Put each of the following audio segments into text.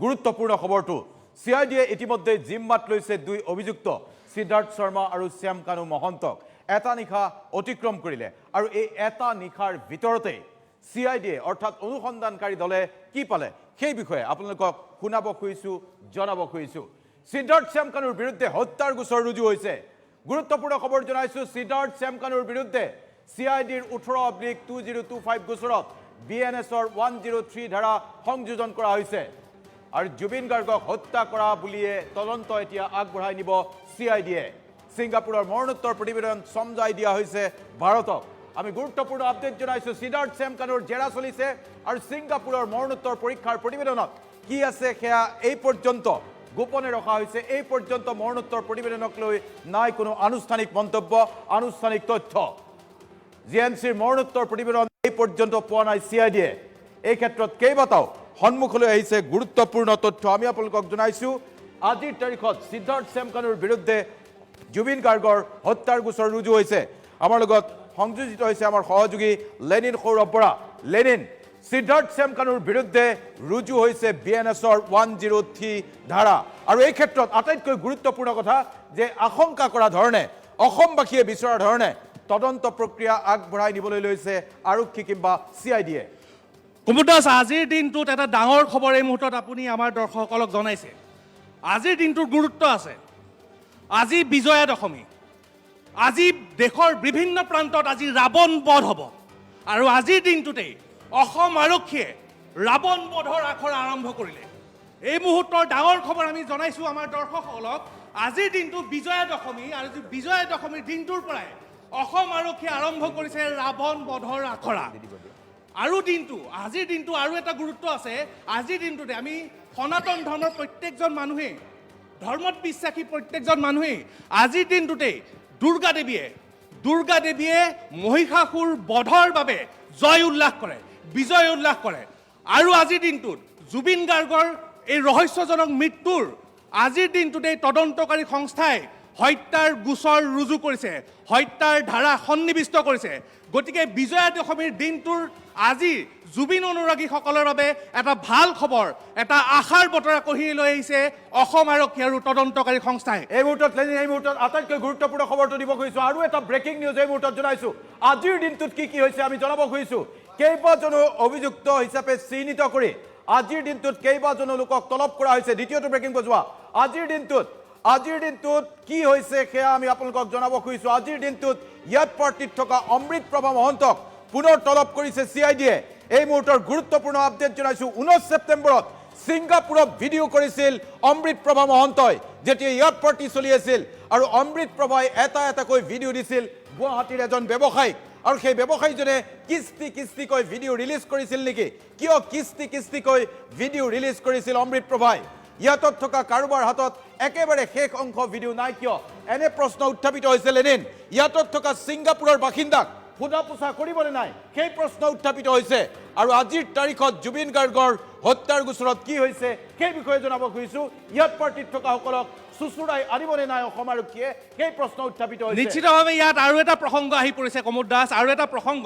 গুৰুত্বপূৰ্ণ খবৰটো CIDয়ে ইতিমধ্যে জিম্মাত লৈছে দুই অভিযুক্ত সিদ্ধাৰ্থ শৰ্মা আৰু শ্যাম কানু মহন্তক এটা নিশা অতিক্ৰম কৰিলে আৰু এই এটা নিশাৰ ভিতৰতে CIDয়ে অৰ্থাৎ অনুসন্ধানকাৰী দলে কি পালে সেই বিষয়ে আপোনালোকক শুনাব খুজিছো জনাব খুজিছো সিদ্ধাৰ্থ শ্যাম কানুৰ বিৰুদ্ধে হত্যাৰ গোচৰ ৰুজু হৈছে গুৰুত্বপূৰ্ণ খবৰ জনাইছো সিদ্ধাৰ্থ শ্যাম কানুৰ বিৰুদ্ধে CIDৰ 18/2025 গোচৰত BNSৰ 103 ধাৰা সংযোজন কৰা হৈছে আৰু জুবিন গাৰ্গক হত্যা কৰা বুলিয়ে তদন্ত এতিয়া আগবঢ়াই নিব CIDয়ে সিংগাপুৰৰ মৰণোত্তৰ প্ৰতিবেদন সমজাই দিয়া হৈছে ভাৰতক আমি গুৰুত্বপূৰ্ণ আপডেট জনাইছো সিদ্ধাৰ্থ শ্যাম কানুৰ জেৰা চলিছে আৰু সিংগাপুৰৰ মৰণোত্তৰ পৰীক্ষাৰ প্ৰতিবেদনত কি আছে সেয়া এই পৰ্যন্ত গোপনে ৰখা হৈছে এই পৰ্যন্ত মৰণোত্তৰ প্ৰতিবেদনক লৈ নাই কোনো আনুষ্ঠানিক মন্তব্য আনুষ্ঠানিক তথ্য GNCৰ মৰণোত্তৰ প্ৰতিবেদন এই পৰ্যন্ত পোৱা নাই CIDয়ে এই ক্ষেত্ৰত কেইবাটাও সন্মুখলৈ আহিছে গুৰুত্বপূৰ্ণ তথ্য আমি আপোনালোকক জনাইছো আজিৰ তাৰিখত সিদ্ধাৰ্থ শ্যাম কানুৰ বিৰুদ্ধে জুবিন গাৰ্গৰ হত্যাৰ গোচৰ ৰুজু হৈছে আমাৰ লগত সংযোজিত হৈছে আমাৰ সহযোগী লেনিন সৌৰভ বৰা লেনিন সিদ্ধাৰ্থ শ্যাম কানুৰ বিৰুদ্ধে ৰুজু হৈছে BNSৰ 103 ধাৰা আৰু এই ক্ষেত্ৰত আটাইতকৈ গুৰুত্বপূৰ্ণ কথা যে আশংকা কৰা ধৰণে অসমবাসীয়ে বিচৰা ধৰণে তদন্ত প্ৰক্ৰিয়া আগবঢ়াই নিবলৈ লৈছে আৰক্ষী কিংবা CIDয়ে কুমুদাস আজিৰ দিনটোত এটা ডাঙৰ খবৰ এই মুহূৰ্তত আপুনি আমাৰ দৰ্শকসকলক জনাইছে আজিৰ দিনটোৰ গুৰুত্ব আছে আজি বিজয়া দশমী আজি দেশৰ বিভিন্ন প্ৰান্তত আজি ৰাৱণ বধ হ'ব আৰু আজিৰ দিনটোতেই অসম আৰক্ষীয়ে ৰাৱণ বধৰ আখৰা আৰম্ভ কৰিলে এই মুহূৰ্তৰ ডাঙৰ খবৰ আমি জনাইছো আমাৰ দৰ্শকসকলক আজিৰ দিনটো বিজয়া দশমী আৰু বিজয়া দশমীৰ দিনটোৰ পৰাই অসম আৰক্ষীয়ে আৰম্ভ কৰিছে ৰাৱণ বধৰ আখৰা আৰু দিনটো আজিৰ দিনটো আৰু এটা গুৰুত্ব আছে আজিৰ দিনটোতে আমি সনাতন ধৰ্মৰ প্ৰত্যেকজন মানুহে ধৰ্মত বিশ্বাসী প্ৰত্যেকজন মানুহে আজিৰ দিনটোতে দুৰ্গা দেৱীয়ে মহিষাসুৰ বধৰ বাবে জয় উল্লাস কৰে বিজয় উল্লাস কৰে আৰু আজিৰ দিনটোত জুবিন গাৰ্গৰ এই ৰহস্যজনক মৃত্যুৰ আজিৰ দিনটোতে তদন্তকাৰী সংস্থাই হত্যাৰ গোচৰ ৰুজু কৰিছে হত্যাৰ ধাৰা সন্নিৱিষ্ট কৰিছে গতিকে বিজয়া দশমীৰ দিনটোৰ আজি জুবিন অনুৰাগীসকলৰ বাবে এটা ভাল খবৰ এটা আশাৰ বতৰা কঢ়িয়াই লৈ আহিছে অসম আৰক্ষী আৰু তদন্তকাৰী সংস্থাই এই মুহূৰ্তত আটাইতকৈ গুৰুত্বপূৰ্ণ খবৰটো দিব খুজিছো আৰু এটা ব্ৰেকিং নিউজ এই মুহূৰ্তত জনাইছো আজিৰ দিনটোত কি হৈছে আমি জনাব খুজিছো কেইবাজনো অভিযুক্ত হিচাপে চিহ্নিত কৰি আজিৰ দিনটোত কেইবাজনো লোকক তলব কৰা হৈছে দ্বিতীয়টো ব্ৰেকিং বজোৱা আজিৰ দিনটোত কি হৈছে সেয়া আমি আপোনালোকক জনাব খুজিছো আজিৰ দিনটোত ইয়াত পাৰ্টিত থকা অমৃত প্ৰভা মহন্তক পুনৰ তলব কৰিছে CIDয়ে এই মুহূৰ্তৰ গুৰুত্বপূৰ্ণ আপডেট জনাইছো 19 ছেপ্টেম্বৰত সিংগাপুৰত ভিডিঅ' কৰিছিল অমৃত প্ৰভা মহন্তই যেতিয়া ইয়াত পাৰ্টি চলি আছিল আৰু অমৃত প্ৰভাই এটাকৈ ভিডিঅ' দিছিল গুৱাহাটীৰ এজন ব্যৱসায়িক আৰু সেই ব্যৱসায়ীজনে কিস্তিকৈ ভিডিঅ' ৰিলিজ কৰিছিল নেকি কিয় কিস্তিকৈ ভিডিঅ' ৰিলিজ কৰিছিল অমৃত প্ৰভাই ইয়াতত থকা কাৰোবাৰ হাতত একেবাৰে শেষ অংশ ভিডিঅ' নাই কিয় এনে প্ৰশ্ন উত্থাপিত হৈছে লেনিন ইয়াতত থকা সিংগাপুৰৰ বাসিন্দাক সোধা পোছা কৰিবলৈ নাই সেই প্ৰশ্ন উত্থাপিত হৈছে আৰু আজিৰ তাৰিখত জুবিন গাৰ্গৰ হত্যাৰ গোচৰত কি হৈছে সেই বিষয়ে জনাব খুজিছো ইয়াত পাৰ্টিত থকা সকলক সুচুৰাই আনিবনে নাই অসম আৰক্ষীয়ে সেই প্ৰশ্ন উত্থাপিত হৈছে নিশ্চিতভাৱে ইয়াত আৰু এটা প্ৰসংগ আহি পৰিছে কমোদ দাস আৰু এটা প্ৰসংগ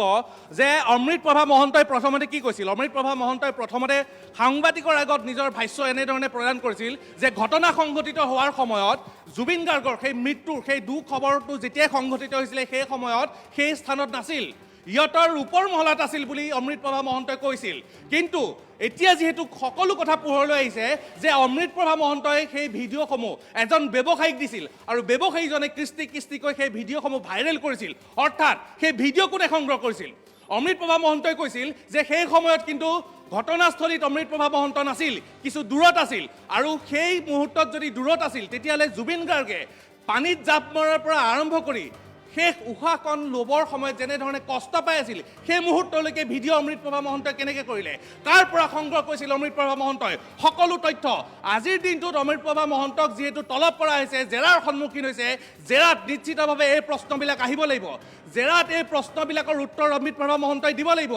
যে অমৃত প্ৰভা মহন্তই প্ৰথমতে কি কৈছিল অমৃত প্ৰভা মহন্তই প্ৰথমতে সাংবাদিকৰ আগত নিজৰ ভাষ্য এনেধৰণে প্ৰদান কৰিছিল যে ঘটনা সংঘটিত হোৱাৰ সময়ত জুবিন গাৰ্গৰ সেই মৃত্যুৰ সেই দুখ খবৰটো যেতিয়া সংঘটিত হৈছিলে সেই সময়ত সেই স্থানত নাছিল ইয়তৰ ওপৰ মহলাত আছিল বুলি অমৃত প্ৰভা মহন্তই কৈছিল কিন্তু এতিয়া যেহেতু সকলো কথা পোহৰলৈ আহিছে যে অমৃত প্ৰভা মহন্তই সেই ভিডিঅ'সমূহ এজন ব্যৱসায়িক দিছিল আৰু ব্যৱসায়ীজনে কিস্তিকৈ সেই ভিডিঅ'সমূহ ভাইৰেল কৰিছিল অৰ্থাৎ সেই ভিডিঅ' কোনে সংগ্ৰহ কৰিছিল অমৃত প্ৰভা মহন্তই কৈছিল যে সেই সময়ত কিন্তু ঘটনাস্থলীত অমৃত প্ৰভা মহন্ত নাছিল কিছু দূৰত আছিল আৰু সেই মুহূৰ্তত যদি দূৰত আছিল তেতিয়াহ'লে জুবিন গাৰ্গে পানীত জাপ মৰাৰ পৰা আৰম্ভ কৰি শেষ উশাহকণ ল'বৰ সময়ত যেনেধৰণে কষ্ট পাই আছিল সেই মুহূৰ্তলৈকে ভিডিঅ' অমৃত প্ৰভা মহন্তই কেনেকৈ কৰিলে কাৰ পৰা সংগ্ৰহ কৰিছিল অমৃত প্ৰভা মহন্তই সকলো তথ্য আজিৰ দিনটোত অমৃত প্ৰভা মহন্তক যিহেতু তলব কৰা হৈছে জেৰাৰ সন্মুখীন হৈছে জেৰাত নিশ্চিতভাৱে এই প্ৰশ্নবিলাক আহিব লাগিব জেৰাত এই প্ৰশ্নবিলাকৰ উত্তৰ অমৃত প্ৰভা মহন্তই দিব লাগিব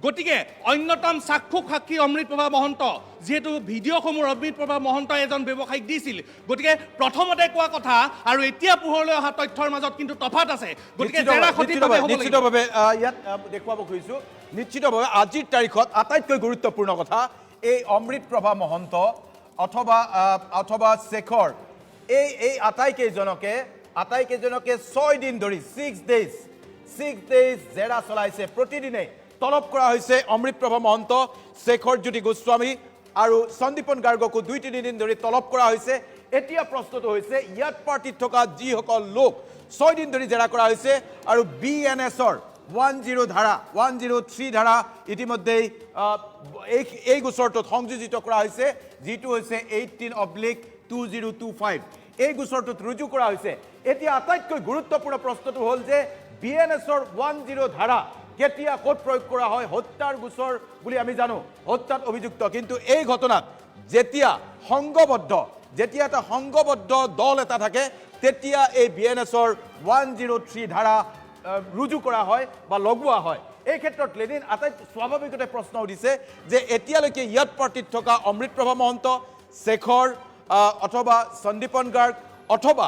গতিকে অন্যতম সাক্ষী অমৃত প্ৰভা মহন্ত যেহেতু ভিডিঅ'সমূহ অমৃত প্ৰভা মহন্তই এজন ব্যৱসায়িক দিছিল গতিকে প্ৰথমতে কোৱা কথা আৰু এতিয়া পোহৰলৈ অহা তথ্যৰ মাজত কিন্তু তফাত আছে গতিকে জেৰা সঠিকভাৱে নিশ্চিতভাৱে ইয়াত দেখুৱাব খুজিছো নিশ্চিতভাৱে আজিৰ তাৰিখত আটাইতকৈ গুৰুত্বপূৰ্ণ কথা এই অমৃত প্ৰভা মহন্ত অথবা শেখৰ এই আটাইকেইজনকে 6 দিন ধৰি 6 ডেজ জেৰা চলাইছে প্ৰতিদিনে তলব কৰা হৈছে অমৃতপ্ৰভা মহন্ত শেখৰজ্যোতি গোস্বামী আৰু সন্দীপন গাৰ্গকো 2-3 দিন ধৰি তলব কৰা হৈছে এতিয়া প্ৰশ্নটো হৈছে ইয়াত পাৰ্টিত থকা যিসকল লোক 6 দিন ধৰি জেৰা কৰা হৈছে আৰু বিএনএছৰ 103 ধাৰা ইতিমধ্যে এই গোচৰটোত সংযোজিত কৰা হৈছে যিটো হৈছে 18/2025 এই গোচৰটোত ৰুজু কৰা হৈছে এতিয়া আটাইতকৈ গুৰুত্বপূৰ্ণ প্ৰশ্নটো হ'ল যে বিএনএছৰ 10 ধাৰা কেতিয়া ক'ত প্ৰয়োগ কৰা হয় হত্যাৰ গোচৰ বুলি আমি জানো হত্যাত অভিযুক্ত কিন্তু এই ঘটনাত যেতিয়া এটা সংঘবদ্ধ দল এটা থাকে তেতিয়া এই বিএনএছৰ 103 ধাৰা ৰুজু কৰা হয় বা লগোৱা হয় এই ক্ষেত্ৰত লেনিন আটাইতকৈ স্বাভাৱিকতে প্ৰশ্ন উঠিছে যে এতিয়ালৈকে ইয়াত পাৰ্টিত থকা অমৃতপ্ৰভা মহন্ত শেখৰ অথবা সন্দীপন গাৰ্গ অথবা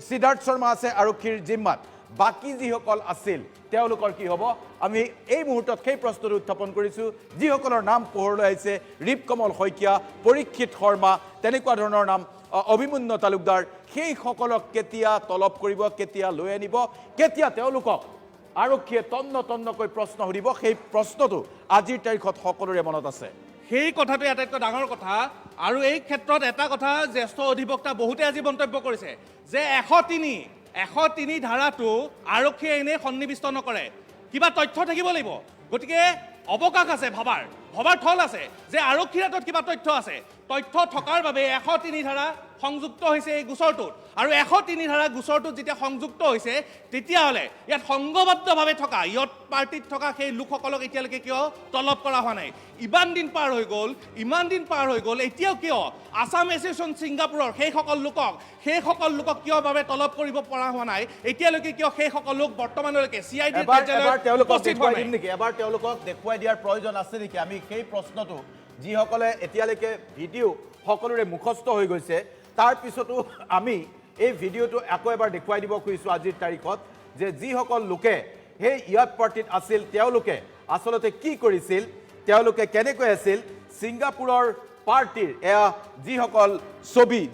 সিদ্ধাৰ্থ শৰ্মা আছে আৰক্ষীৰ জিম্মাত বাকি যিসকল আছিল তেওঁলোকৰ কি হ'ব আমি এই মুহূৰ্তত সেই প্ৰশ্নটো উত্থাপন কৰিছোঁ যিসকলৰ নাম পোহৰলৈ আহিছে ৰিপকমল শইকীয়া পৰীক্ষিত শৰ্মা তেনেকুৱা ধৰণৰ নাম অভিমন্যু তালুকদাৰ সেই সকলক কেতিয়া তলব কৰিব কেতিয়া লৈ আনিব কেতিয়া তেওঁলোকক আৰক্ষীয়ে তন্নকৈ প্ৰশ্ন সুধিব সেই প্ৰশ্নটো আজিৰ তাৰিখত সকলোৰে মনত আছে সেই কথাটো আটাইতকৈ ডাঙৰ কথা আৰু এই ক্ষেত্ৰত এটা কথা জ্যেষ্ঠ অধিবক্তা বহুতে আজি মন্তব্য কৰিছে যে 103 ধাৰাটো আৰক্ষীয়ে এনেই সন্নিৱিষ্ট নকৰে কিবা তথ্য থাকিব লাগিব গতিকে অৱকাশ আছে ভবাৰ থল আছে যে আৰক্ষীৰ হাতত কিবা তথ্য আছে তথ্য থকাৰ বাবে 103 ধাৰা সংযুক্ত হৈছে এই গোচৰটোত আৰু 103 ধাৰা গোচৰটোত যেতিয়া সংযুক্ত হৈছে তেতিয়াহ'লে ইয়াত সংঘবদ্ধভাৱে থকা ইয়াত পাৰ্টিত থকা সেই লোকসকলক এতিয়ালৈকে কিয় তলব কৰা হোৱা নাই ইমান দিন পাৰ হৈ গ'ল এতিয়াও কিয় আছাম এছ'চিয়েশ্যন ছিংগাপুৰৰ সেই সকল লোকক কিয় বাবে তলব কৰিব পৰা হোৱা নাই এতিয়ালৈকে কিয় সেই সকল লোক বৰ্তমানলৈকে CID এবাৰ তেওঁলোকক দেখুৱাই দিয়াৰ প্ৰয়োজন আছে নেকি আমি সেই প্ৰশ্নটো যিসকলে এতিয়ালৈকে ভিডিঅ' সকলোৰে মুখস্থ হৈ গৈছে তাৰ পিছতো আমি এই ভিডিঅ'টো আকৌ এবাৰ দেখুৱাই দিব খুজিছোঁ আজিৰ তাৰিখত যে যিসকল লোকে সেই ইয়াত পাৰ্টিত আছিল তেওঁলোকে আচলতে কি কৰিছিল তেওঁলোকে কেনেকৈ আছিল ছিংগাপুৰৰ পাৰ্টিৰ এয়া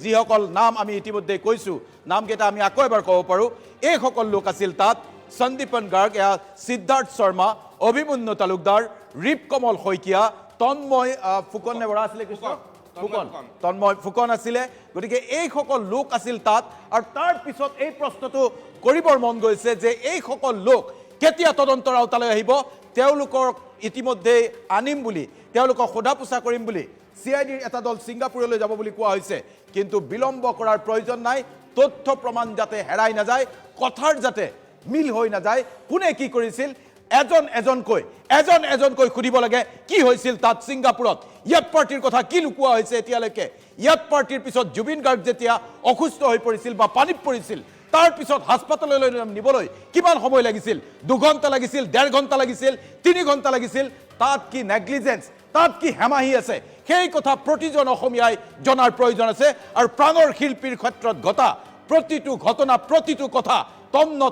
যিসকল নাম আমি ইতিমধ্যে কৈছোঁ নামকেইটা আমি আকৌ এবাৰ ক'ব পাৰোঁ এইসকল লোক আছিল তাত সন্দীপন গাৰ্গ এয়া সিদ্ধাৰ্থ শৰ্মা অভিমন্যু তালুকদাৰ ৰিপকমল শইকীয়া তন্ময় ফুকন নে বৰা আছিলে কৃষ্ণ তন্ময় ফুকন আছিলে গতিকে এই সকল লোক আছিল তাত আৰু তাৰ পিছত এই প্ৰশ্নটো কৰিবৰ মন গৈছে যে এই সকল লোক কেতিয়া তদন্তৰ আওতালৈ আহিব তেওঁলোকক ইতিমধ্যে আনিম বুলি তেওঁলোকক সোধা পোছা কৰিম বুলি CIDৰ এটা দল ছিংগাপুৰলৈ যাব বুলি কোৱা হৈছে কিন্তু বিলম্ব কৰাৰ প্ৰয়োজন নাই তথ্য প্ৰমাণ যাতে হেৰাই নাযায় কথাৰ যাতে মিল হৈ নাযায় কোনে কি কৰিছিল এজনকৈ সুধিব লাগে কি হৈছিল তাত ছিংগাপুৰত ইয়াত পাৰ্টিৰ কথা কি লুকুৱা হৈছে এতিয়ালৈকে ইয়াত পাৰ্টিৰ পিছত জুবিন গাৰ্গ যেতিয়া অসুস্থ হৈ পৰিছিল বা পানীত পৰিছিল তাৰ পিছত হাস্পতাললৈ নিবলৈ কিমান সময় লাগিছিল 2 ঘণ্টা লাগিছিল 1.5 ঘণ্টা লাগিছিল 3 ঘণ্টা লাগিছিল তাত কি নেগলিজেন্স তাত কি হেমাহি আছে সেই কথা প্ৰতিজন অসমীয়াই জনাৰ প্ৰয়োজন আছে আৰু প্ৰাণৰ শিল্পীৰ ক্ষেত্ৰত ঘটা প্ৰতিটো ঘটনা প্ৰতিটো কথা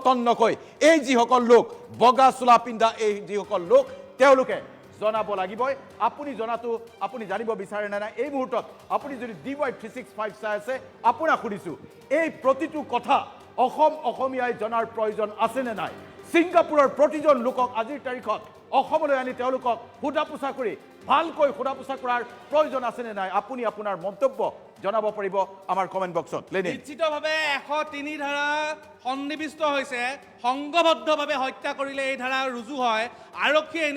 তন্নকৈ এই যিসকল লোক বগা চোলা পিন্ধা এই যিসকল লোক তেওঁলোকে জনাব লাগিবই আপুনি জনাটো আপুনি জানিব বিচাৰে নাই এই মুহূৰ্তত আপুনি যদি DY365 চাই আছে আপোনাক সুধিছোঁ এই প্ৰতিটো কথা অসমীয়াই জনাৰ প্ৰয়োজন আছে নে নাই ছিংগাপুৰৰ প্ৰতিজন লোকক আজিৰ তাৰিখত অসমলৈ আনি তেওঁলোকক সোধা পোছা কৰি ভালকৈ সোধা পোছা কৰাৰ প্ৰয়োজন আছে নে নাই আপুনি আপোনাৰ মন্তব্য জনাব পাৰিব আমাৰ কমেন্ট বক্সত নিশ্চিতভাৱে 103 ধাৰা সন্নিৱিষ্ট হৈছে সংঘবদ্ধভাৱে হত্যা কৰিলে এই ধাৰা ৰুজু হয় আৰক্ষীয়ে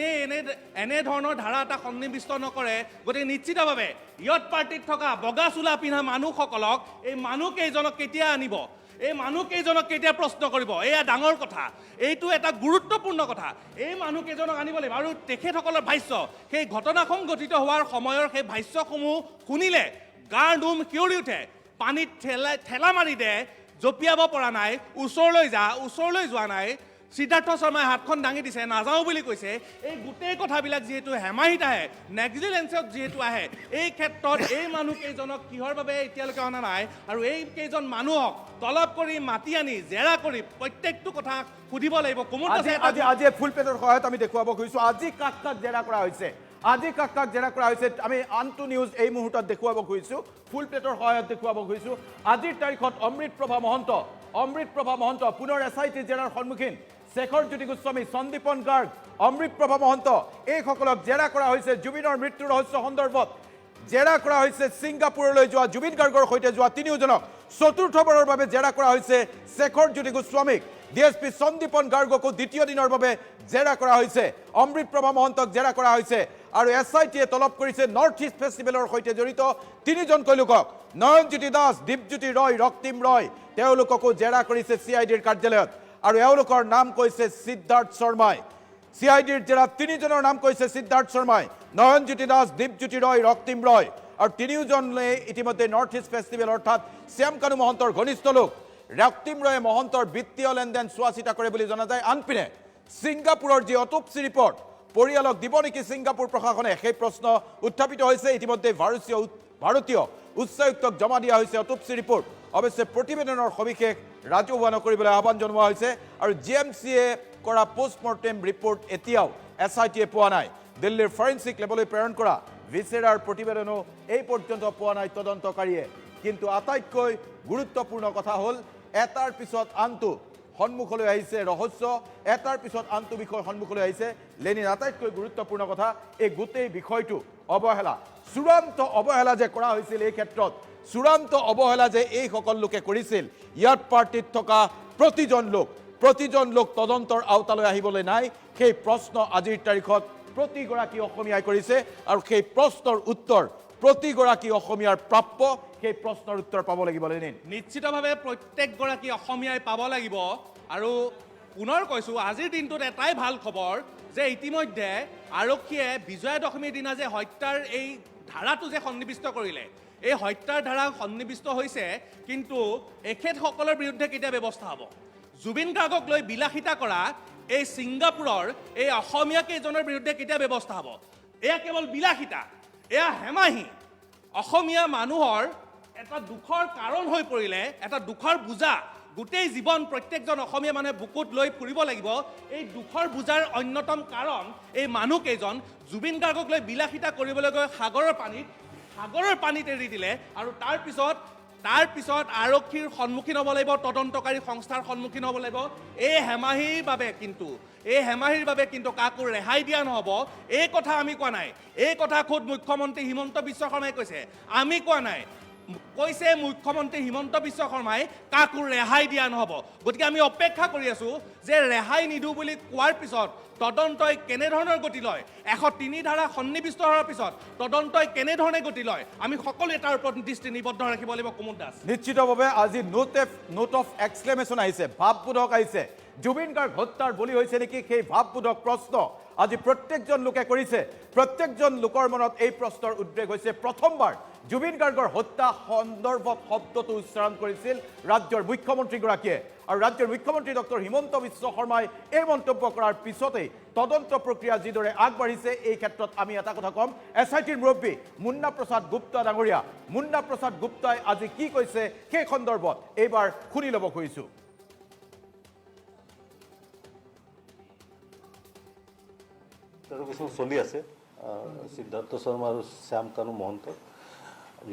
এনে ধৰণৰ ধাৰা এটা সন্নিৱিষ্ট নকৰে গতিকে নিশ্চিতভাৱে ইয়ত পাৰ্টিত থকা বগা চোলা পিন্ধা মানুহসকলক এই মানুহকেইজনক কেতিয়া আনিব এই মানুহকেইজনক কেতিয়া প্ৰশ্ন কৰিব এয়া ডাঙৰ কথা এইটো এটা গুৰুত্বপূৰ্ণ কথা এই মানুহকেইজনক আনিব লাগিব আৰু তেখেতসকলৰ ভাষ্য সেই ঘটনা সংঘটিত হোৱাৰ সময়ৰ সেই ভাষ্যসমূহ শুনিলে গাৰ নোম শিয়ৰি উঠে পানীত ঠেলা মাৰি দে জপিয়াব পৰা নাই ওচৰলৈ যোৱা নাই সিদ্ধাৰ্থ শৰ্মাই হাতখন দাঙি দিছে নাযাওঁ বুলি কৈছে এই গোটেই কথাবিলাক যিহেতু হেমাহিত আহে নেগলিজেন্সত যিহেতু আহে এই ক্ষেত্ৰত এই মানুহকেইজনক কিহৰ বাবে এতিয়ালৈকে অনা নাই আৰু এই কেইজন মানুহক তলব কৰি মাতি আনি জেৰা কৰি প্ৰত্যেকটো কথা সুধিব লাগিব আজি ফুল পেজৰ সহায়ত আমি দেখুৱাব খুজিছোঁ আজি কাক জেৰা কৰা হৈছে আজি কাক কাক জেৰা কৰা হৈছে আমি আনটো নিউজ এই মুহূৰ্তত দেখুৱাব খুজিছোঁ ফুল প্লেটৰ সহায়ত দেখুৱাব খুজিছোঁ আজিৰ তাৰিখত অমৃতপ্ৰভা মহন্ত পুনৰ SIT জেৰাৰ সন্মুখীন শেখৰ জ্যোতি গোস্বামী সন্দীপন গাৰ্গ অমৃতপ্ৰভা মহন্ত এইসকলক জেৰা কৰা হৈছে জুবিনৰ মৃত্যুৰ ৰহস্য সন্দৰ্ভত জেৰা কৰা হৈছে ছিংগাপুৰলৈ যোৱা জুবিন গাৰ্গৰ সৈতে যোৱা তিনিওজনক চতুৰ্থবাৰৰ বাবে জেৰা কৰা হৈছে শেখৰ জ্যোতি গোস্বামীক DSP সন্দীপন গাৰ্গকো দ্বিতীয় দিনৰ বাবে জেৰা কৰা হৈছে অমৃতপ্ৰভা মহন্তক জেৰা কৰা হৈছে আৰু SITয়ে তলব কৰিছে নৰ্থ ইষ্ট ফেষ্টিভেলৰ সৈতে জড়িত তিনিজনকৈ লোকক নয়নজ্যোতি দাস দীপজ্যোতি ৰয় ৰক্তিম ৰয় তেওঁলোককো জেৰা কৰিছে CIDৰ কাৰ্যালয়ত আৰু এওঁলোকৰ নাম কৈছে সিদ্ধাৰ্থ শৰ্মাই CIDৰ জেৰা তিনিজনৰ নাম কৈছে সিদ্ধাৰ্থ শৰ্মাই নয়নজ্যোতি দাস দীপজ্যোতি ৰয় ৰক্তিম ৰয় আৰু তিনিওজনে ইতিমধ্যে নৰ্থ ইষ্ট ফেষ্টিভেল অৰ্থাৎ শ্যাম কানু মহন্তৰ ঘনিষ্ঠ লোক ৰক্তিম ৰয়ে মহন্তৰ বিত্তীয় লেনদেন চোৱা চিতা কৰে বুলি জনা যায় আনপিনে ছিংগাপুৰৰ যি অট'পচি ৰিপৰ্ট পৰিয়ালক দিব নেকি ছিংগাপুৰ প্ৰশাসনে সেই প্ৰশ্ন উত্থাপিত হৈছে ইতিমধ্যে ভাৰতীয় উচ্চায়ুক্তক জমা দিয়া হৈছে অট'পচি ৰিপৰ্ট অৱশ্যে প্ৰতিবেদনৰ সবিশেষ ৰাজহুৱা নকৰিবলৈ আহ্বান জনোৱা হৈছে আৰু GMCয়ে কৰা পোষ্টমৰ্টেম ৰিপৰ্ট এতিয়াও SITয়ে পোৱা নাই দিল্লীৰ ফৰেনচিক লেবলৈ প্ৰেৰণ কৰা ভিচেৰাৰ প্ৰতিবেদনো এই পৰ্যন্ত পোৱা নাই তদন্তকাৰীয়ে কিন্তু আটাইতকৈ গুৰুত্বপূৰ্ণ কথা হ'ল এটাৰ পিছত আনটো সন্মুখলৈ আহিছে ৰহস্য এটাৰ পিছত আনটো বিষয় সন্মুখলৈ আহিছে লেনিন আটাইতকৈ গুৰুত্বপূৰ্ণ কথা এই গোটেই বিষয়টো অৱহেলা চূড়ান্ত অৱহেলা যে কৰা হৈছিল এই ক্ষেত্ৰত চূড়ান্ত অৱহেলা যে এই সকল লোকে কৰিছিল ইয়াত পাৰ্টিত থকা প্ৰতিজন লোক তদন্তৰ আওতালৈ আহিবলৈ নাই সেই প্ৰশ্ন আজিৰ তাৰিখত প্ৰতিগৰাকী অসমীয়াই কৰিছে আৰু সেই প্ৰশ্নৰ উত্তৰ প্ৰতিগৰাকী অসমীয়াৰ প্ৰাপ্য সেই প্ৰশ্নৰ উত্তৰ পাব লাগিব লেনিন নিশ্চিতভাৱে প্ৰত্যেকগৰাকী অসমীয়াই পাব লাগিব আৰু পুনৰ কৈছোঁ আজিৰ দিনটোত এটাই ভাল খবৰ যে ইতিমধ্যে আৰক্ষীয়ে বিজয়া দশমীৰ দিনা যে হত্যাৰ এই ধাৰাটো যে সন্নিৱিষ্ট কৰিলে এই হত্যাৰ ধাৰা সন্নিৱিষ্ট হৈছে কিন্তু এখেতসকলৰ বিৰুদ্ধে কেতিয়া ব্যৱস্থা হ'ব জুবিন গাৰ্গক লৈ বিলাসিতা কৰা এই ছিংগাপুৰৰ এই অসমীয়া কেইজনৰ বিৰুদ্ধে কেতিয়া ব্যৱস্থা হ'ব এয়া কেৱল বিলাসিতা এয়া হেমাহি অসমীয়া মানুহৰ এটা দুখৰ কাৰণ হৈ পৰিলে এটা দুখৰ বোজা গোটেই জীৱন প্ৰত্যেকজন অসমীয়া মানুহে বুকুত লৈ ফুৰিব লাগিব এই দুখৰ বোজাৰ অন্যতম কাৰণ এই মানুহকেইজন জুবিন গাৰ্গক লৈ বিলাসিতা কৰিবলৈ গৈ সাগৰৰ পানীত এৰি দিলে আৰু তাৰ পিছত আৰক্ষীৰ সন্মুখীন হ'ব লাগিব তদন্তকাৰী সংস্থাৰ সন্মুখীন হ'ব লাগিব এই হেমাহিৰ বাবে কিন্তু কাকো ৰেহাই দিয়া নহ'ব এই কথা আমি কোৱা নাই এই কথা খোদ মুখ্যমন্ত্ৰী হিমন্ত বিশ্ব শৰ্মাই কৈছে আমি কোৱা নাই কৈছে মুখ্যমন্ত্ৰী হিমন্ত বিশ্ব শৰ্মাই কাকো ৰেহাই দিয়া নহ'ব গতিকে আমি অপেক্ষা কৰি আছোঁ যে ৰেহাই নিদিওঁ বুলি কোৱাৰ পিছত তদন্তই কেনেধৰণৰ গতি লয় 103 ধাৰা সন্নিৱিষ্ট হোৱাৰ পিছত তদন্তই কেনেধৰণে গতি লয় আমি সকলোৱে তাৰ ওপৰত দৃষ্টি নিবদ্ধ ৰাখিব লাগিব কুমুদ দাস নিশ্চিতভাৱে আজি নোট অফ এক্সক্লেমেশ্যন আহিছে ভাৱবোধক আহিছে জুবিন গাৰ্গ হত্যাৰ বলি হৈছে নেকি সেই ভাৱবোধক প্ৰশ্ন আজি প্ৰত্যেকজন লোকে কৰিছে প্ৰত্যেকজন লোকৰ মনত এই প্ৰশ্নৰ উদ্বেগ হৈছে প্ৰথমবাৰ জুবিন গাৰ্গৰ হত্যা সন্দৰ্ভত শব্দটো উচ্চাৰণ কৰিছিল ৰাজ্যৰ মুখ্যমন্ত্ৰীগৰাকীয়ে আৰু ৰাজ্যৰ মুখ্যমন্ত্ৰী ডক্টৰ হিমন্ত বিশ্ব শৰ্মাই এই মন্তব্য কৰাৰ পিছতেই তদন্ত প্ৰক্ৰিয়া যিদৰে আগবাঢ়িছে এই ক্ষেত্ৰত আমি এটা কথা ক'ম SITৰ মুৰব্বী মুন্না প্ৰসাদ গুপ্তা ডাঙৰীয়া মুন্না প্ৰসাদ গুপ্তাই আজি কি কৈছে সেই সন্দৰ্ভত এইবাৰ শুনি ল'ব খুজিছোঁ ইণ্টাৰভিউশ্যন চলি আছে সিদ্ধাৰ্থ শৰ্মা আৰু শ্যাম কানু মহন্ত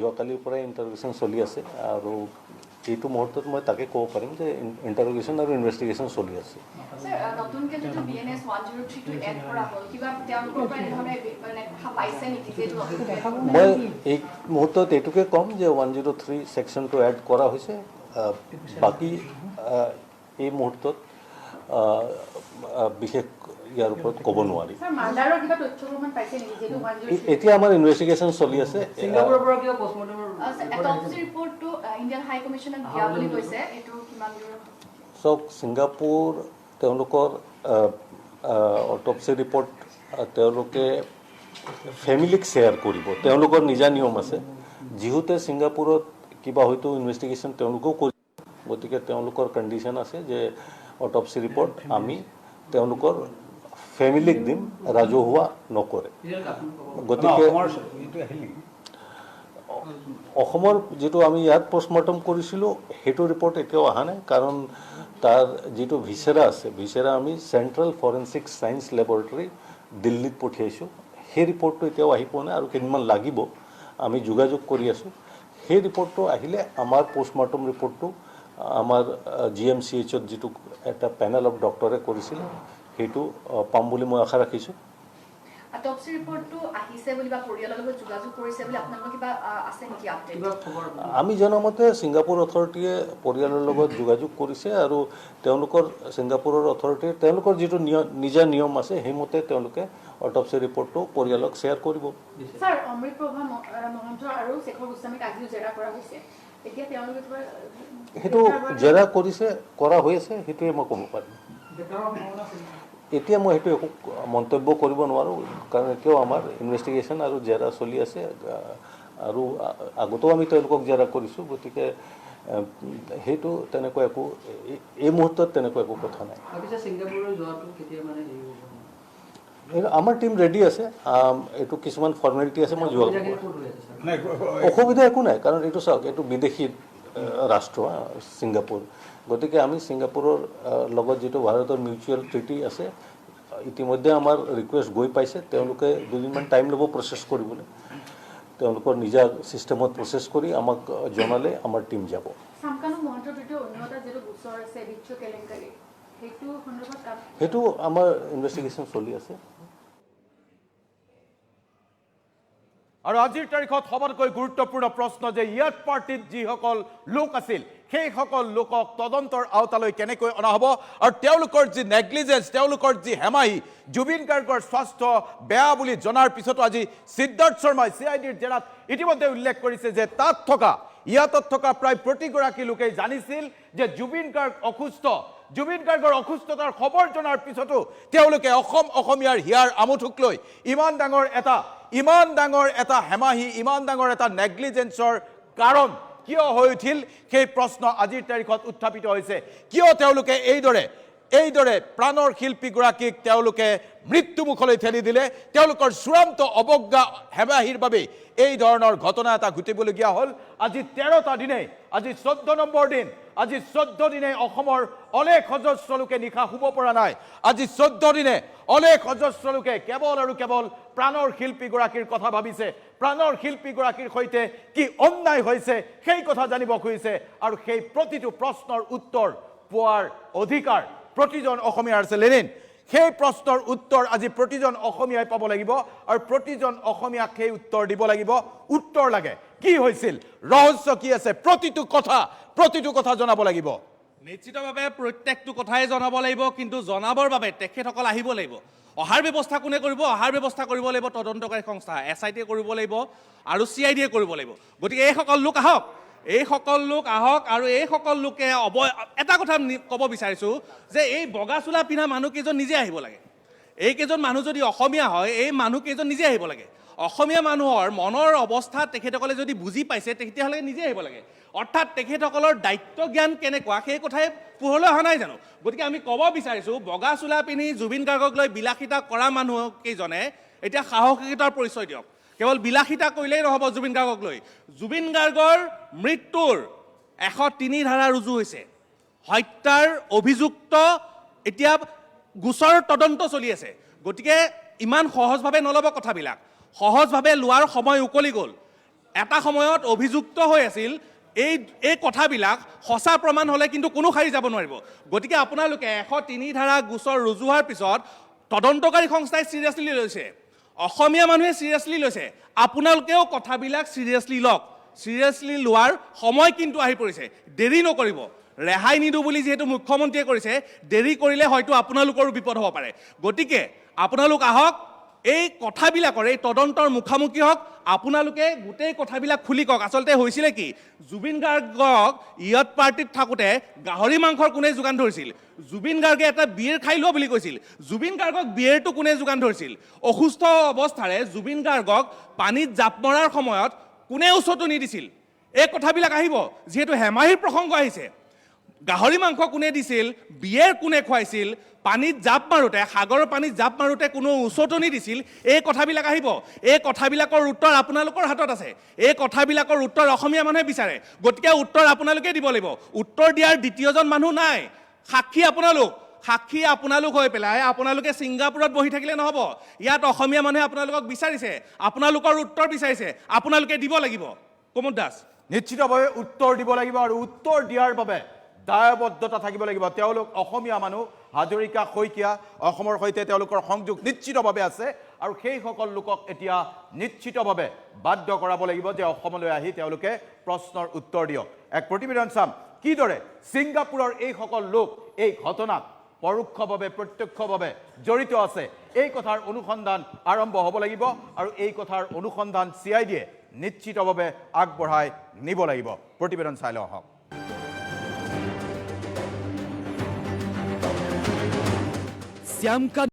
যোৱাকালিৰ পৰাই ইণ্টাৰভিউশ্যন চলি আছে আৰু এইটো মুহূৰ্তত মই তাকে ক'ব পাৰিম যে ইণ্টাৰভিউশ্যন আৰু ইনভেষ্টিগেশ্যন চলি আছে মই এই মুহূৰ্তত এইটোকে ক'ম যে 103 ছেকশ্যনটো এড কৰা হৈছে বাকী এই মুহূৰ্তত বিশেষ ইয়াৰ ওপৰত ক'ব নোৱাৰি এতিয়া আমাৰ ইনভেষ্টিগেশ্যন চলি আছে চাওক ছিংগাপুৰ তেওঁলোকৰ অট'পচি ৰিপৰ্ট তেওঁলোকে ফেমিলিক শ্বেয়াৰ কৰিব তেওঁলোকৰ নিজা নিয়ম আছে যিহেতু ছিংগাপুৰত কিবা হয়তো ইনভেষ্টিগেশ্যন তেওঁলোকেও কৰিব গতিকে তেওঁলোকৰ কণ্ডিশ্যন আছে যে অট'পচি ৰিপৰ্ট আমি তেওঁলোকৰ ফেমিলিক দিম ৰাজহুৱা নকৰে গতিকে অসমৰ যিটো আমি ইয়াত পষ্টমৰ্টম কৰিছিলোঁ সেইটো ৰিপৰ্ট এতিয়াও অহা নাই কাৰণ তাৰ যিটো ভিচেৰা আছে ভিচেৰা আমি চেণ্ট্ৰেল ফৰেনচিক ছায়েন্স লেবৰেটৰী দিল্লীত পঠিয়াইছোঁ সেই ৰিপৰ্টটো এতিয়াও আহি পোৱা নাই আৰু কেইদিনমান লাগিব আমি যোগাযোগ কৰি আছোঁ সেই ৰিপৰ্টটো আহিলে আমাৰ পোষ্টমৰ্টম ৰিপৰ্টটো আমাৰ GMCHত যিটো এটা পেনেল অফ ডক্টৰে কৰিছিল সেইটো পাম বুলি মই আশা ৰাখিছোঁ অটপসি ৰিপৰ্টটো আহিছে বুলি বা পৰিয়ালৰ লগত যোগাযোগ কৰিছে বুলি আপোনালোকৰ কিবা আছে নেকি আপডেট আমি জনামতে ছিংগাপুৰ অথৰিটিয়ে পৰিয়ালৰ লগত যোগাযোগ কৰিছে আৰু তেওঁলোকৰ ছিংগাপুৰৰ অথৰিটিৰ তেওঁলোকৰ যিটো নিজা নিয়ম আছে সেইমতে তেওঁলোকে অটপসি ৰিপৰ্টটো পৰিয়ালক শ্বেয়াৰ কৰিব স্যাৰ অমৃত প্ৰভা মহন্ত আৰু শেখৰ গোস্বামীক আজিও জেৰা কৰা হৈছে এতিয়া তেওঁলোকে সেইটো জেৰা কৰিছে কৰা হৈ আছে সেইটোৱে মই ক'ব পাৰিম এতিয়া মই সেইটো একো মন্তব্য কৰিব নোৱাৰোঁ কাৰণ এতিয়াও আমাৰ ইনভেষ্টিগেশ্যন আৰু জেৰা চলি আছে আৰু আগতেও আমি তেওঁলোকক জেৰা কৰিছোঁ গতিকে সেইটো তেনেকুৱা একো এই মুহূৰ্তত তেনেকুৱা একো কথা নাই আমাৰ টিম ৰেডি আছে এইটো কিছুমান ফৰ্মেলিটি আছে মই যোৱা অসুবিধা একো নাই কাৰণ এইটো চাওক এইটো বিদেশী ৰাষ্ট্ৰ ছিংগাপুৰ গতিকে আমি ছিংগাপুৰৰ লগত যিটো ভাৰতৰ মিউচুৱেল ট্ৰিটি আছে ইতিমধ্যে আমাৰ ৰিকুৱেষ্ট গৈ পাইছে তেওঁলোকে দুদিনমান টাইম ল'ব প্ৰচেছ কৰিবলৈ তেওঁলোকৰ নিজা ছিষ্টেমত প্ৰচেছ কৰি আমাক জনালে আমাৰ টিম যাব সামকানু মহন্তৰ বিৰুদ্ধে অন্যটা যেটো গোচৰ আছে বিচ্ছু কেলেংকাৰী সেইটো সন্দৰ্ভত সেইটো আমাৰ ইনভেষ্টিগেশ্যন চলি আছে আৰু আজিৰ তাৰিখত সবাতোকৈ গুৰুত্বপূৰ্ণ প্ৰশ্ন যে ইয়াত পাৰ্টিত যিসকল লোক আছিল সেইসকল লোকক তদন্তৰ আওতালৈ কেনেকৈ অনা হ'ব আৰু তেওঁলোকৰ যি নেগলিজেন্স তেওঁলোকৰ যি হেমাহি জুবিন গাৰ্গৰ স্বাস্থ্য বেয়া বুলি জনাৰ পিছতো আজি সিদ্ধাৰ্থ শৰ্মাই CIDৰ জেৰাত ইতিমধ্যে উল্লেখ কৰিছে যে ইয়াতত থকা প্ৰায় প্ৰতিগৰাকী লোকেই জানিছিল যে জুবিন গাৰ্গ অসুস্থ জুবিন গাৰ্গৰ অসুস্থতাৰ খবৰ জনাৰ পিছতো তেওঁলোকে অসমীয়াৰ হিয়াৰ আমুঠুক লৈ ইমান ডাঙৰ এটা হেমাহি ইমান ডাঙৰ এটা নেগলিজেন্সৰ কাৰণ কিয় হৈ উঠিল সেই প্ৰশ্ন আজিৰ তাৰিখত উত্থাপিত হৈছে কিয় তেওঁলোকে এইদৰে প্ৰাণৰ শিল্পীগৰাকীক তেওঁলোকে মৃত্যুমুখলৈ ঠেলি দিলে তেওঁলোকৰ চূড়ান্ত অৱজ্ঞা হেমাহিৰ বাবে এই ধৰণৰ ঘটনা এটা ঘটিবলগীয়া হ'ল আজি 13টা দিনে আজি 14 নম্বৰ দিন আজি 14 দিনে অসমৰ অলেখ অজস্ৰ লোকে নিশা শুব পৰা নাই আজি 14 দিনে অলেখ অজস্ৰ লোকে কেৱল আৰু কেৱল প্ৰাণৰ শিল্পীগৰাকীৰ কথা ভাবিছে প্ৰাণৰ শিল্পীগৰাকীৰ সৈতে কি অন্যায় হৈছে সেই কথা জানিব খুজিছে আৰু সেই প্ৰতিটো প্ৰশ্নৰ উত্তৰ পোৱাৰ অধিকাৰ প্ৰতিজন অসমীয়াৰ আছে লেনিন সেই প্ৰশ্নৰ উত্তৰ আজি প্ৰতিজন অসমীয়াই পাব লাগিব আৰু প্ৰতিজন অসমীয়াক সেই উত্তৰ দিব লাগিব উত্তৰ লাগে কি হৈছিল ৰহস্য কি আছে প্ৰতিটো কথা জনাব লাগিব নিশ্চিতভাৱে প্ৰত্যেকটো কথাই জনাব লাগিব কিন্তু জনাবৰ বাবে তেখেতসকল আহিব লাগিব অহাৰ ব্যৱস্থা কোনে কৰিব অহাৰ ব্যৱস্থা কৰিব লাগিব তদন্তকাৰী সংস্থা SIT কৰিব লাগিব আৰু CID কৰিব লাগিব গতিকে এইসকল লোক আহক আৰু এইসকল লোকে এটা কথা ক'ব বিচাৰিছোঁ যে এই বগা চোলা পিন্ধা মানুহকেইজন নিজে আহিব লাগে এইকেইজন মানুহ যদি অসমীয়া হয় এই মানুহকেইজন নিজে আহিব লাগে অসমীয়া মানুহৰ মনৰ অৱস্থা তেখেতসকলে যদি বুজি পাইছে তেতিয়াহ'লে নিজে আহিব লাগে অৰ্থাৎ তেখেতসকলৰ দায়িত্ব জ্ঞান কেনেকুৱা সেই কথাই পোহৰলৈ অহা নাই জানো গতিকে আমি ক'ব বিচাৰিছোঁ বগা চোলা পিন্ধি জুবিন গাৰ্গক লৈ বিলাসিতা কৰা মানুহকেইজনে এতিয়া সাহসিকতাৰ পৰিচয় দিয়ক কেৱল বিলাসিতা কৰিলেই নহ'ব জুবিন গাৰ্গক লৈ জুবিন গাৰ্গৰ মৃত্যুৰ 103 ধাৰা ৰুজু হৈছে হত্যাৰ অভিযুক্ত এতিয়া গোচৰ তদন্ত চলি আছে গতিকে ইমান সহজভাৱে নল'ব কথাবিলাক সহজভাৱে লোৱাৰ সময় উকলি গ'ল এটা সময়ত অভিযুক্ত হৈ আছিল এই কথাবিলাক সঁচা প্ৰমাণ হ'লে কিন্তু কোনো সাৰি যাব নোৱাৰিব গতিকে আপোনালোকে 103 ধাৰা গোচৰ ৰুজু হোৱাৰ পিছত তদন্তকাৰী সংস্থাই চিৰিয়াছলি লৈছে অসমীয়া মানুহে চিৰিয়াছলি লৈছে আপোনালোকেও কথাবিলাক চিৰিয়াছলি লোৱাৰ সময় কিন্তু আহি পৰিছে দেৰি নকৰিব ৰেহাই নিদো বুলি যেহেতু মুখ্যমন্ত্ৰীয়ে কৰিছে দেৰি কৰিলে হয়তো আপোনালোকৰো বিপদ হ'ব পাৰে গতিকে আপোনালোক আহক এই কথাবিলাকৰ এই তদন্তৰ মুখামুখি হওক আপোনালোকে গোটেই কথাবিলাক খুলি কওক আচলতে হৈছিলে কি জুবিন গাৰ্গক ইয়াত পাৰ্টিত থাকোঁতে গাহৰি মাংসৰ কোনে যোগান ধৰিছিল জুবিন গাৰ্গে এটা বিয়েৰ খাই লোৱা বুলি কৈছিল জুবিন গাৰ্গক বিয়েৰটো কোনে যোগান ধৰিছিল অসুস্থ অৱস্থাৰে জুবিন গাৰ্গক পানীত জাপ মৰাৰ সময়ত কোনে উচতনি দিছিল এই কথাবিলাক আহিব যিহেতু হেমাহিৰ প্ৰসংগ আহিছে গাহৰি মাংস কোনে দিছিল বিয়েৰ কোনে খুৱাইছিল পানীত জাপ মাৰোঁতে সাগৰৰ পানীত জাপ মাৰোঁতে কোনো উচতনি দিছিল এই কথাবিলাক আহিব এই কথাবিলাকৰ উত্তৰ আপোনালোকৰ হাতত আছে এই কথাবিলাকৰ উত্তৰ অসমীয়া মানুহে বিচাৰে গতিকে উত্তৰ আপোনালোকে দিব লাগিব উত্তৰ দিয়াৰ দ্বিতীয়জন মানুহ নাই সাক্ষী আপোনালোক সাক্ষী আপোনালোক হৈ পেলাই আপোনালোকে ছিংগাপুৰত বহি থাকিলে নহ'ব। ইয়াত অসমীয়া মানুহে আপোনালোকক বিচাৰিছে, আপোনালোকৰ উত্তৰ বিচাৰিছে, আপোনালোকে দিব লাগিব। প্ৰমোদ দাস নিশ্চিতভাৱে উত্তৰ দিব লাগিব আৰু উত্তৰ দিয়াৰ বাবে দায়বদ্ধতা থাকিব লাগিব। তেওঁলোক অসমীয়া মানুহ, হাজৰিকা শইকীয়া, অসমৰ সৈতে তেওঁলোকৰ সংযোগ নিশ্চিতভাৱে আছে আৰু সেইসকল লোকক এতিয়া নিশ্চিতভাৱে বাধ্য কৰাব লাগিব যে অসমলৈ আহি তেওঁলোকে প্ৰশ্নৰ উত্তৰ দিয়ক। এক প্ৰতিবেদন চাম কিদৰে ছিংগাপুৰৰ এইসকল লোক এই ঘটনাত পৰোক্ষভাৱে প্ৰত্যক্ষভাৱে জড়িত আছে। এই কথাৰ অনুসন্ধান আৰম্ভ হ'ব লাগিব আৰু এই কথাৰ অনুসন্ধান CIDয়ে নিশ্চিতভাৱে আগবঢ়াই নিব লাগিব। প্ৰতিবেদন চাই লওঁ আহক। শ্যাম কানু